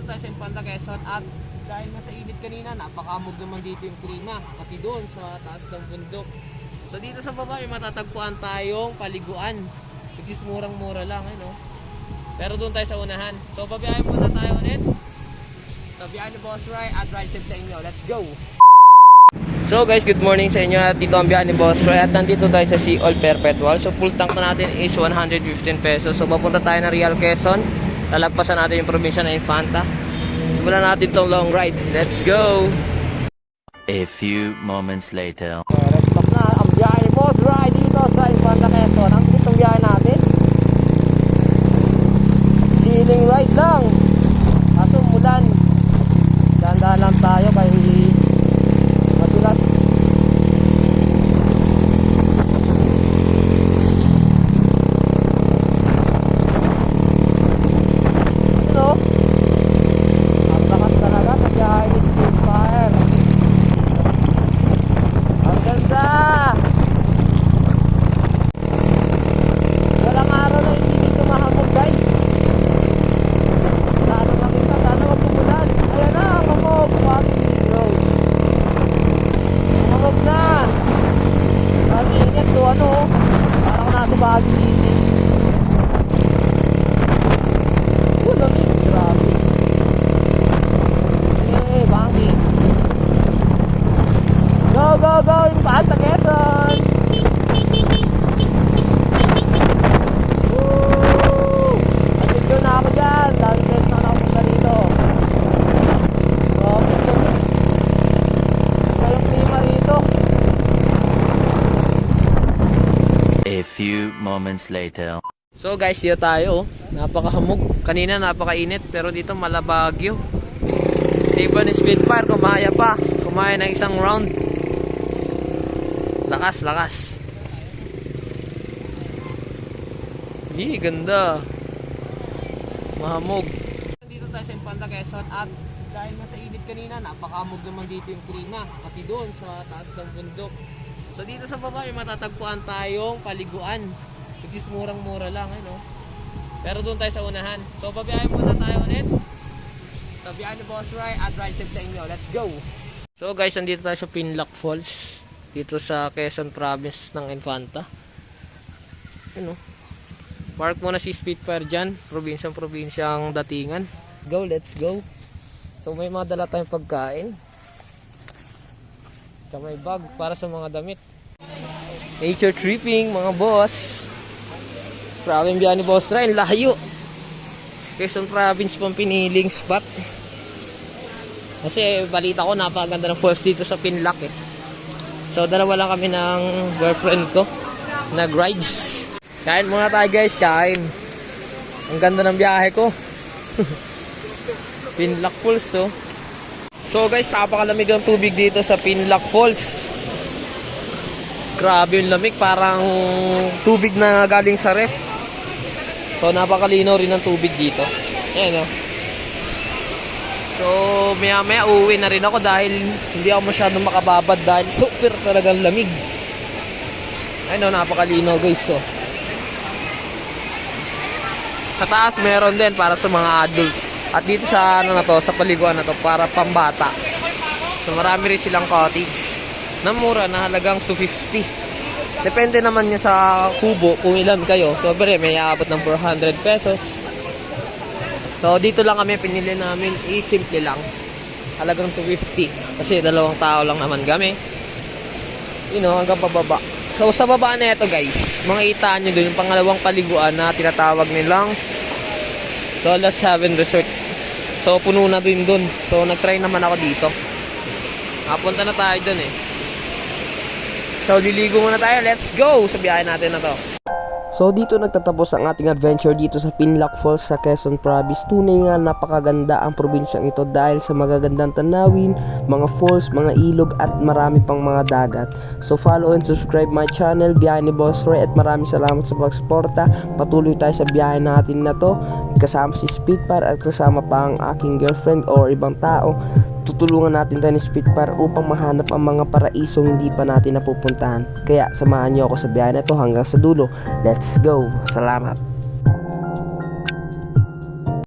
tayo sa Infanta Quezon at dahil nga sa init kanina, napakamog naman dito yung klima, pati doon sa taas ng bundok. So dito sa baba may matatagpuan tayong paliguan, which is murang-mura lang, ano? Pero doon tayo sa unahan. So babiyahin muna tayo ulit. Sabihan ni Boss Ray at ride set sa inyo. Let's go! So guys, good morning sa inyo at dito ang biyahe ni Boss Ray at nandito tayo sa Sea-All Perpetual. So full tank na natin is 115 pesos. So papunta tayo ng Real Quezon. Lalagpasan natin yung probinsya ng Infanta. Simulan natin itong long ride. Let's go! A few moments later. Let's stop na ang biyahe ni Boss Ray dito sa Infanta Quezon. Ang itong biyahe natin. Healing ride lang. Kaso umulan. Dahan-dahan lang tayo kay matulas. Ano? Ang lakas talaga sa biyahe ni Spitfire. Ang ganda! Walang araw na hindi dito mahamog, guys. Sana makita, sana magpumulan. Ayan na, hamog! Walking road. Hamog na! Sabi init to, ano? Parang nasa Baguio City. Lamig, grabe. Bangin. Go, go, go! Infanta Quezon! Woo! Atid na ako dyan. Dami guys na ako punta dito. So, ito yung klima rito. A few moments later. So guys, dito tayo. Napakahamog. Kanina napakainit pero dito malabagyo. Diba ni Spitfire kumaya pa. Kumaya ng isang round. Lakas, lakas. Ganda. Mahamog. Dito tayo sa Infanta Quezon at dahil nga sa init kanina, napakamog naman dito yung klima. Pati doon sa taas ng bundok. So dito sa baba may matatagpuan tayong paliguan. Which is murang-mura lang, ano? Pero doon tayo sa unahan. So babiyahin muna tayo ulit. Sabihan ni Boss Ray at ride set sa inyo. Let's go! So guys, nandito tayo sa Pinlock Falls. Dito sa Quezon Province ng Infanta. Ano? Park muna si Spitfire dyan. Probinsyang datingan. Go, let's go! So may mga dala tayong pagkain. At may bag para sa mga damit. Nature tripping mga boss. Grabe yung biyahe ni Boss Ray, layo. Quezon Province pang piniling spot. Kasi balita ko napaganda ng falls dito sa Pinlock eh. So dalawa lang kami ng girlfriend ko. Nag-rides. Kain muna tayo guys, kain. Ang ganda ng biyahe ko. Pinlock Falls oh. So guys, napakalamig ang tubig dito sa Pinlock Falls. Grabe yung lamig, parang tubig na galing sa ref. So napakalinaw rin ng tubig dito. Ayan o. So maya maya uuwi na rin ako dahil hindi ako masyadong makababad dahil super talagang lamig. Ayan o, napakalinaw guys o. Sa taas meron din para sa mga adult. At dito sa ano na to, sa paliguan na to para pambata. So marami rin silang cottage na mura na halagang 250. Depende naman niya sa kubo kung ilan kayo. So may aabot ng 400 pesos. So dito lang kami, pinili namin simple lang. Halagang 250 kasi dalawang tao lang naman kami. You know, hanggang pababa. So sa baba na ito guys, makikita nyo dun yung pangalawang paliguan na tinatawag nilang Lola 7 Resort. So puno na din dun. So nagtry naman ako dito. Napunta na tayo dun eh. So liligo muna tayo, let's go sa biyahe natin na to. So dito nagtatapos ang ating adventure dito sa Pinlock Falls sa Quezon Province. Tunay nga napakaganda ang probinsyang ito dahil sa magagandang tanawin, mga falls, mga ilog at marami pang mga dagat. So follow and subscribe my channel, Biyahe ni Boss Ray, at maraming salamat sa pagsuporta. Patuloy tayo sa biyahe natin na to kasama si Spitfire at kasama pa ang aking girlfriend o ibang tao. Tutulungan natin tayo ni Spitfire upang mahanap ang mga paraisong hindi pa natin napupuntahan. Kaya samahan niyo ako sa biyahe na to hanggang sa dulo. Let's go! Salamat!